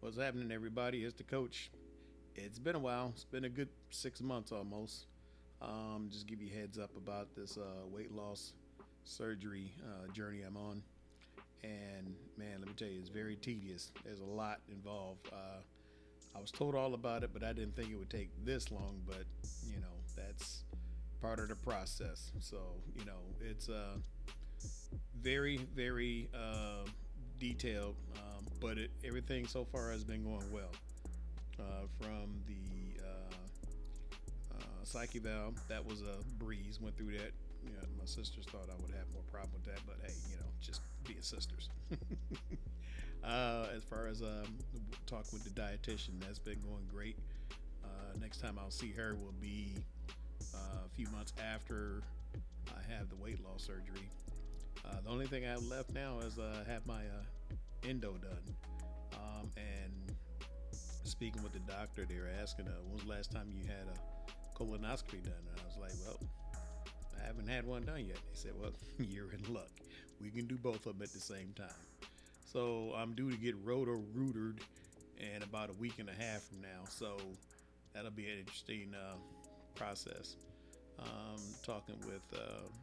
What's happening, everybody? It's the coach. It's been a while. It's been a good 6 months almost. Just give you a heads up about this weight loss surgery journey I'm on. And man, let me tell you, it's very tedious. There's a lot involved. I was told all about it, but I didn't think it would take this long. But that's part of the process. So it's very, very detailed, but everything so far has been going well. From the psyche valve, that was a breeze. Went through that. My sisters thought I would have more problem with that, but hey, just being sisters. As far as talk with the dietitian, that's been going great. Next time I'll see her will be a few months after I have the weight loss surgery. The only thing I have left now is have my endo done. And speaking with the doctor, they were asking, when was the last time you had a colonoscopy done? And I was like, well, I haven't had one done yet. They said, well, you're in luck. We can do both of them at the same time. So I'm due to get roto-rootered in about a week and a half from now. So that'll be an interesting process. Talking with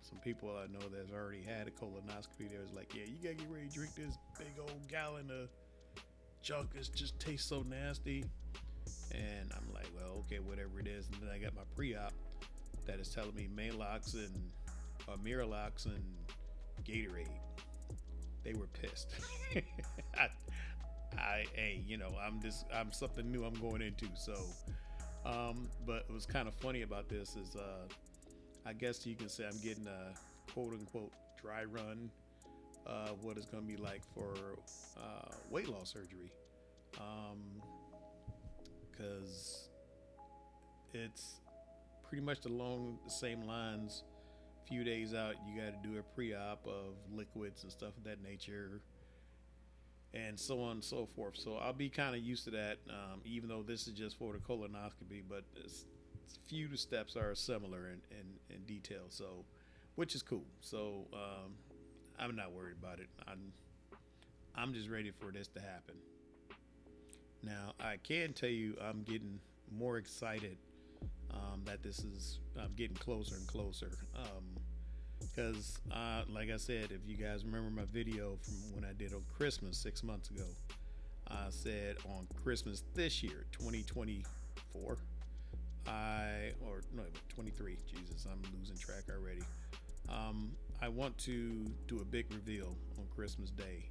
some people I know that's already had a colonoscopy. They was like, yeah, you gotta get ready to drink this big old gallon of junk. It just tastes so nasty. And I'm like, well, okay, whatever it is. And then I got my pre-op that is telling me Malox and Miralax and Gatorade. They were pissed. I'm something new I'm going into. So, but it was kind of funny about this is, I guess you can say I'm getting a quote unquote dry run. What it's going to be like for weight loss surgery. Because it's pretty much along the same lines. A few days out, you got to do a pre-op of liquids and stuff of that nature, and so on and so forth. So I'll be kind of used to that, even though this is just for the colonoscopy. But few steps are similar in detail, so which is cool. So I'm not worried about it. I'm just ready for this to happen. Now I can tell you I'm getting more excited that I'm getting closer and closer. Because like I said, if you guys remember my video from when I did on Christmas 6 months ago, I said on Christmas this year, 2024, 23. Jesus, I'm losing track already. I want to do a big reveal on Christmas Day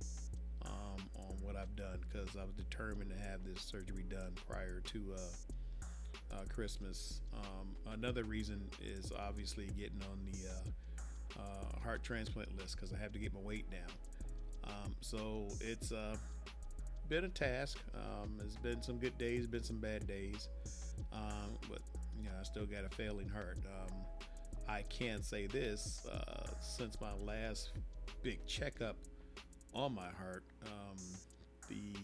on what I've done, because I was determined to have this surgery done prior to Christmas. Another reason is obviously getting on the heart transplant list, because I have to get my weight down. So it's been a task. It's been some good days, been some bad days, but I still got a failing heart. I can say this, since my last big checkup on my heart, the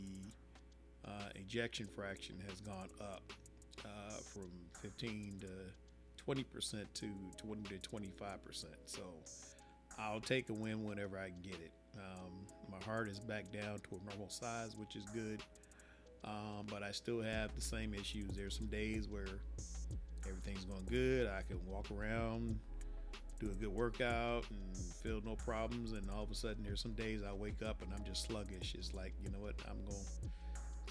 ejection fraction has gone up from 15 to 20% to 20 to 25%. So I'll take a win whenever I can get it. My heart is back down to a normal size, which is good. But I still have the same issues. There's some days where everything's going good. I can walk around, do a good workout, and feel no problems. And all of a sudden, there's some days I wake up and I'm just sluggish. It's like, you know what?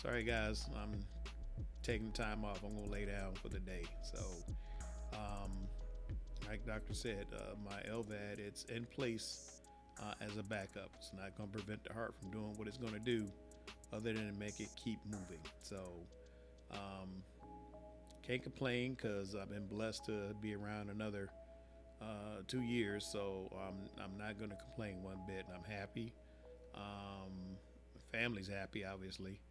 Sorry guys, I'm taking time off. I'm gonna lay down for the day. So, like doctor said, my LVAD, it's in place as a backup. It's not gonna prevent the heart from doing what it's gonna do, other than to make it keep moving. So, can't complain, because I've been blessed to be around another 2 years. So I'm not going to complain one bit. I'm happy. Family's happy, obviously.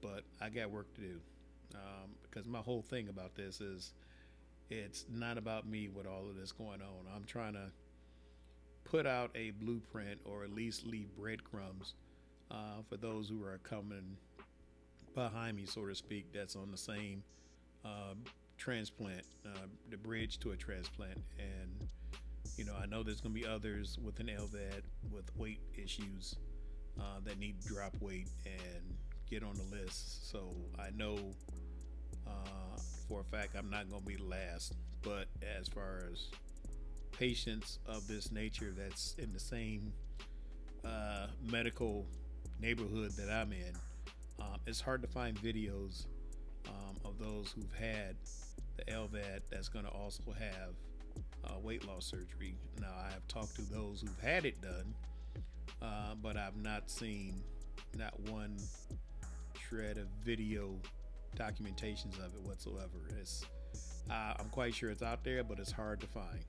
But I got work to do, because my whole thing about this is it's not about me with all of this going on. I'm trying to put out a blueprint, or at least leave breadcrumbs for those who are coming behind me, so to speak, that's on the same transplant, the bridge to a transplant. And I know there's going to be others with an LVAD with weight issues that need to drop weight and get on the list. So I know for a fact I'm not going to be the last. But as far as patients of this nature that's in the same medical neighborhood that I'm in, it's hard to find videos of those who've had the LVAD that's going to also have weight loss surgery. Now, I have talked to those who've had it done, but I've not seen not one shred of video documentations of it whatsoever. I'm quite sure it's out there, but it's hard to find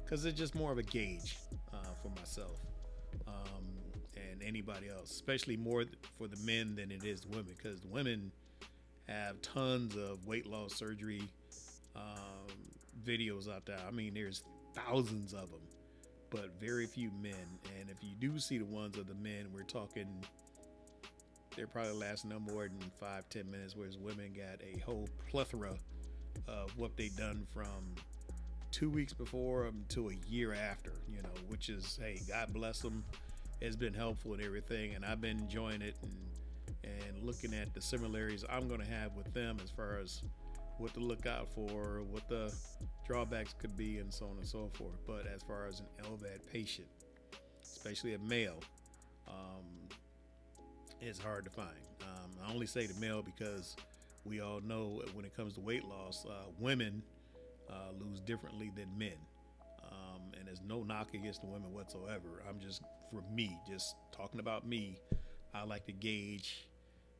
because it's just more of a gauge for myself and anybody else, especially more for the men than it is the women, because the women have tons of weight loss surgery videos out there. I mean, there's thousands of them, but very few men. And if you do see the ones of the men, we're talking they're probably lasting no more than 5-10 minutes, whereas women got a whole plethora of what they done from 2 weeks before to a year after, which is, hey, God bless them. It's been helpful and everything, and I've been enjoying it and looking at the similarities I'm going to have with them as far as what to look out for, what the drawbacks could be, and so on and so forth. But as far as an LVAD patient, especially a male, it's hard to find. I only say the male because we all know when it comes to weight loss, women lose differently than men. And there's no knock against the women whatsoever. For me, just talking about me, I like to gauge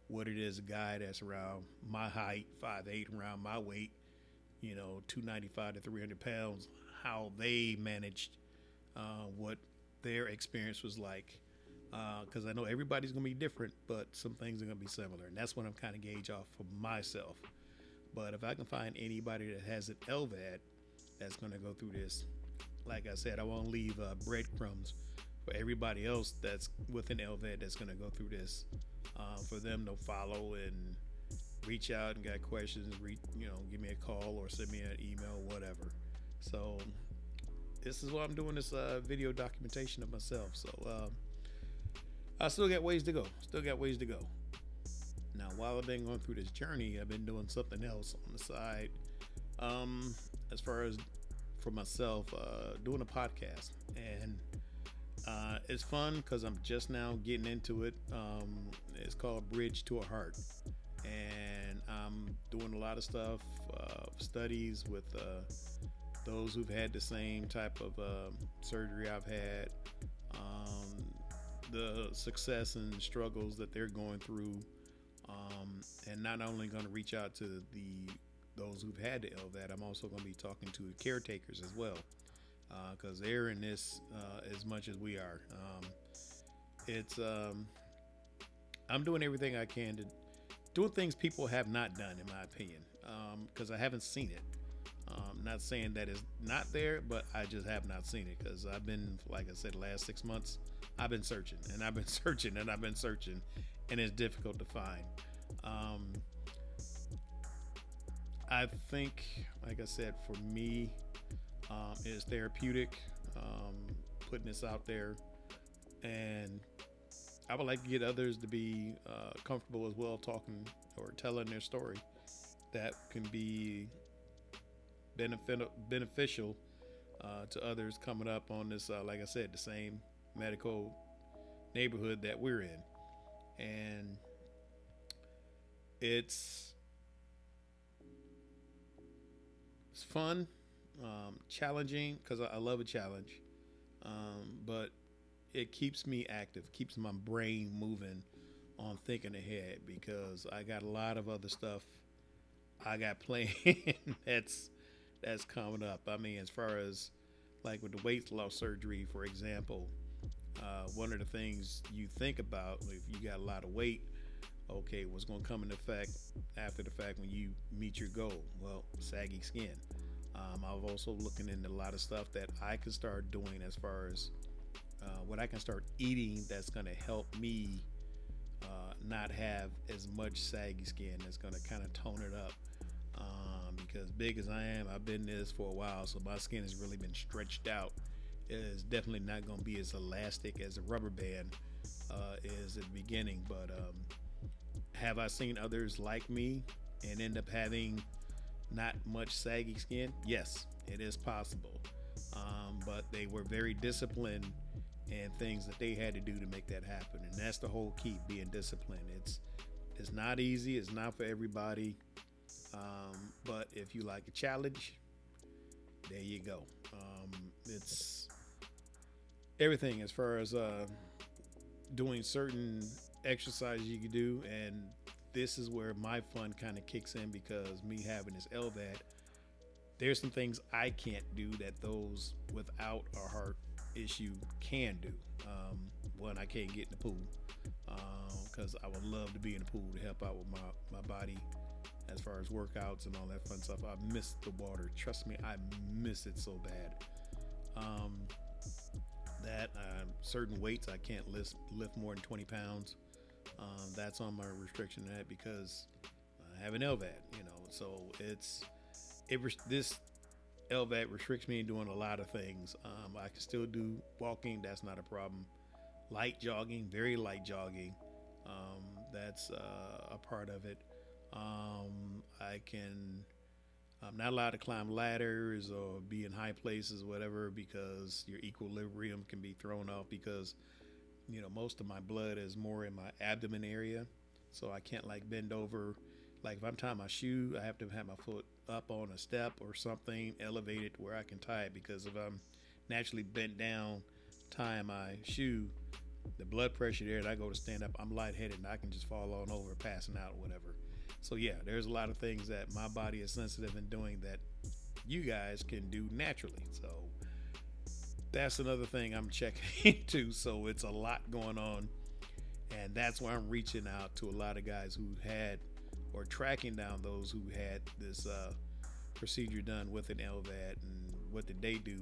what it is a guy that's around my height, 5'8", around my weight, 295 to 300 pounds, how they managed, what their experience was like. Because I know everybody's going to be different, but some things are going to be similar. And that's what I'm kind of gauge off for myself. But if I can find anybody that has an LVAD that's going to go through this, like I said, I won't leave breadcrumbs for everybody else that's with an LVAD that's going to go through this, for them to follow and reach out and got questions, give me a call or send me an email, whatever. So this is why I'm doing this video documentation of myself. So I still got ways to go. Now, while I've been going through this journey, I've been doing something else on the side. As far as for myself, doing a podcast, and it's fun because I'm just now getting into it. It's called Bridge to a Heart, and I'm doing a lot of stuff, studies with those who've had the same type of surgery I've had, the success and struggles that they're going through, and not only going to reach out to those who've had the LVAD, I'm also going to be talking to the caretakers as well, because they're in this as much as we are. I'm doing everything I can to doing things people have not done, in my opinion, because I haven't seen it. Not saying that it's not there, but I just have not seen it, because I've been, like I said, the last 6 months, I've been searching, and I've been searching, and I've been searching, and it's difficult to find. I think, like I said, for me, it's therapeutic, putting this out there, and I would like to get others to be comfortable as well talking or telling their story that can be beneficial to others coming up on this, like I said, the same medical neighborhood that we're in. And it's fun, challenging, because I love a challenge, but it keeps me active, keeps my brain moving on thinking ahead, because I got a lot of other stuff I got playing that's coming up. I mean, as far as like with the weight loss surgery, for example, one of the things you think about if you got a lot of weight, okay, what's going to come into effect after the fact when you meet your goal? Well, saggy skin. I've also looking into a lot of stuff that I can start doing as far as what I can start eating that's going to help me not have as much saggy skin. That's going to kind of tone it up. Because big as I am, I've been this for a while, so my skin has really been stretched out. It is definitely not going to be as elastic as a rubber band is at the beginning, but Have I seen others like me and end up having not much saggy skin? Yes, it is possible. But they were very disciplined and things that they had to do to make that happen. And that's the whole key, being disciplined. It's not easy. It's not for everybody. But if you like a challenge, there you go. It's everything as far as doing certain exercises you can do, and this is where my fun kind of kicks in because me having this LVAD, there's some things I can't do that those without a heart issue can do. One, I can't get in the pool because I would love to be in the pool to help out with my body as far as workouts and all that fun stuff. I miss the water. Trust me, I miss it so bad. That certain weights I can't lift more than 20 pounds. That's on my restriction of that because I have an LVAD, so this LVAD restricts me in doing a lot of things. I can still do walking, that's not a problem. Light jogging, very light jogging, that's a part of it. I'm not allowed to climb ladders or be in high places, whatever, because your equilibrium can be thrown off because, most of my blood is more in my abdomen area. So I can't like bend over. Like if I'm tying my shoe, I have to have my foot up on a step or something elevated where I can tie it, because if I'm naturally bent down tying my shoe, the blood pressure there and I go to stand up, I'm lightheaded and I can just fall on over, passing out or whatever. So yeah, there's a lot of things that my body is sensitive in doing that you guys can do naturally. So that's another thing I'm checking into. So it's a lot going on, and that's why I'm reaching out to a lot of guys who had or tracking down those who had this procedure done with an LVAD, and what did they do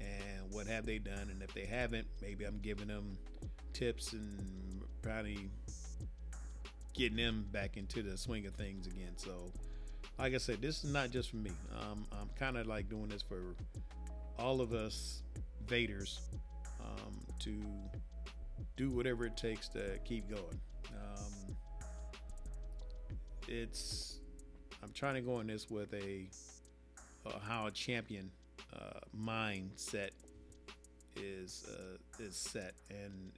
and what have they done, and if they haven't, maybe I'm giving them tips and probably getting them back into the swing of things again. So like I said, this is not just for me. I'm kind of like doing this for all of us Vaders, to do whatever it takes to keep going. I'm trying to go in this with how a champion mindset is set, and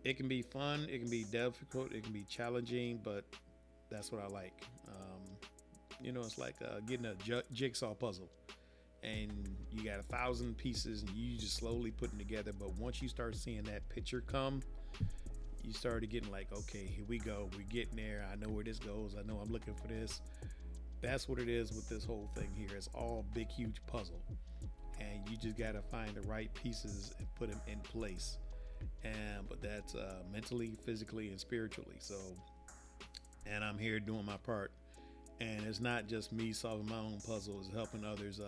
it can be fun, it can be difficult, it can be challenging, but that's what I like. It's like getting a jigsaw puzzle, and you got 1,000 pieces and you just slowly putting together, but once you start seeing that picture come, you started getting like, okay, here we go, we're getting there, I know where this goes, I know I'm looking for this. That's what it is with this whole thing here. It's all big huge puzzle, and you just got to find the right pieces and put them in place. But that's mentally, physically, and spiritually. So, and I'm here doing my part, and it's not just me solving my own puzzle, it's helping others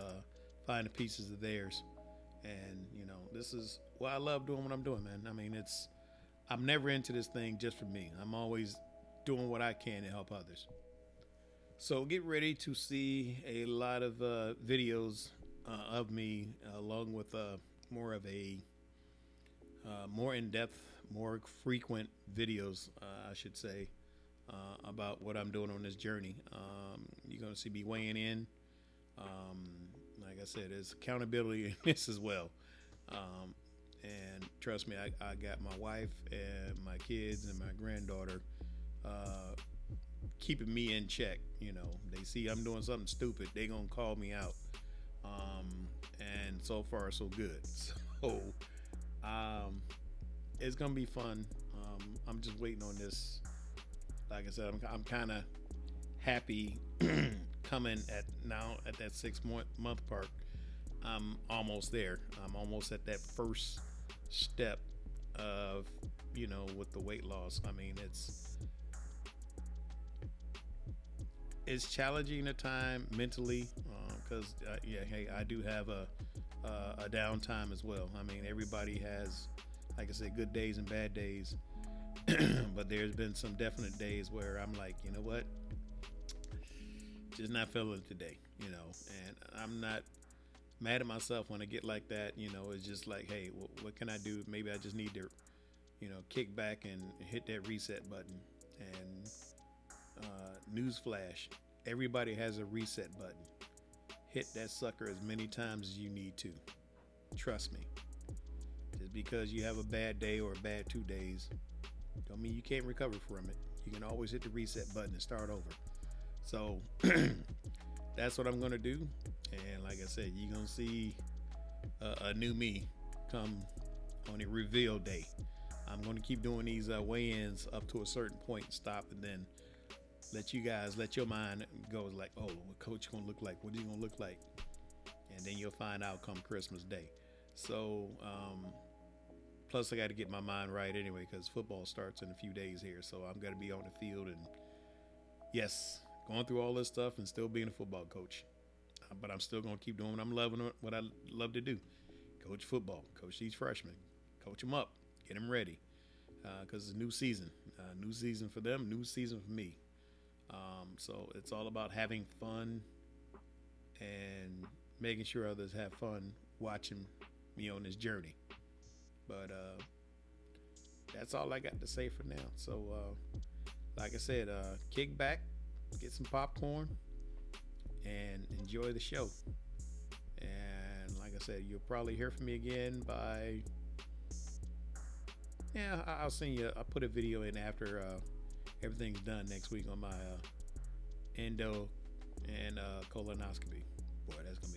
find the pieces of theirs. And this is why I love doing what I'm doing, man. I mean, I'm never into this thing just for me. I'm always doing what I can to help others. So get ready to see a lot of videos of me, along with more of a more in-depth, more frequent videos, I should say, about what I'm doing on this journey. You're going to see me weighing in. Like I said, there's accountability in this as well. And trust me, I got my wife and my kids and my granddaughter keeping me in check. They see I'm doing something stupid, they gonna call me out. And so far so good. So it's gonna be fun. I'm just waiting on this. Like I said, I'm kind of happy coming at that 6-month mark. I'm almost there. I'm almost at that first step of with the weight loss. I mean, it's challenging at time mentally, because I do have a downtime as well. I mean, everybody has, like I said, good days and bad days. But there's been some definite days where I'm like, you know what, just not feeling it today, and I'm not mad at myself when I get like that. It's just like, hey, what can I do? Maybe I just need to kick back and hit that reset button. And newsflash, everybody has a reset button. Hit that sucker as many times as you need to. Trust me. Just because you have a bad day or a bad 2 days, don't mean you can't recover from it. You can always hit the reset button and start over. So that's what I'm going to do. And like I said, you're going to see a new me come on a reveal day. I'm going to keep doing these weigh-ins up to a certain point and stop, and then let your mind go like, oh, what coach going to look like? What is he going to look like? And then you'll find out come Christmas Day. So, plus I got to get my mind right anyway, because football starts in a few days here. So I'm going to be on the field and, yes, going through all this stuff and still being a football coach. But I'm still going to keep doing what I love to do. Coach football, coach these freshmen, coach them up, get them ready. Because it's a new season for them, new season for me. So it's all about having fun and making sure others have fun watching me on this journey. But that's all I got to say for now. So like I said, kick back, get some popcorn, and enjoy the show. And like I said, you'll probably hear from me again by, I'll send you, I'll put a video in after everything's done next week on my endo and colonoscopy. Boy, that's gonna be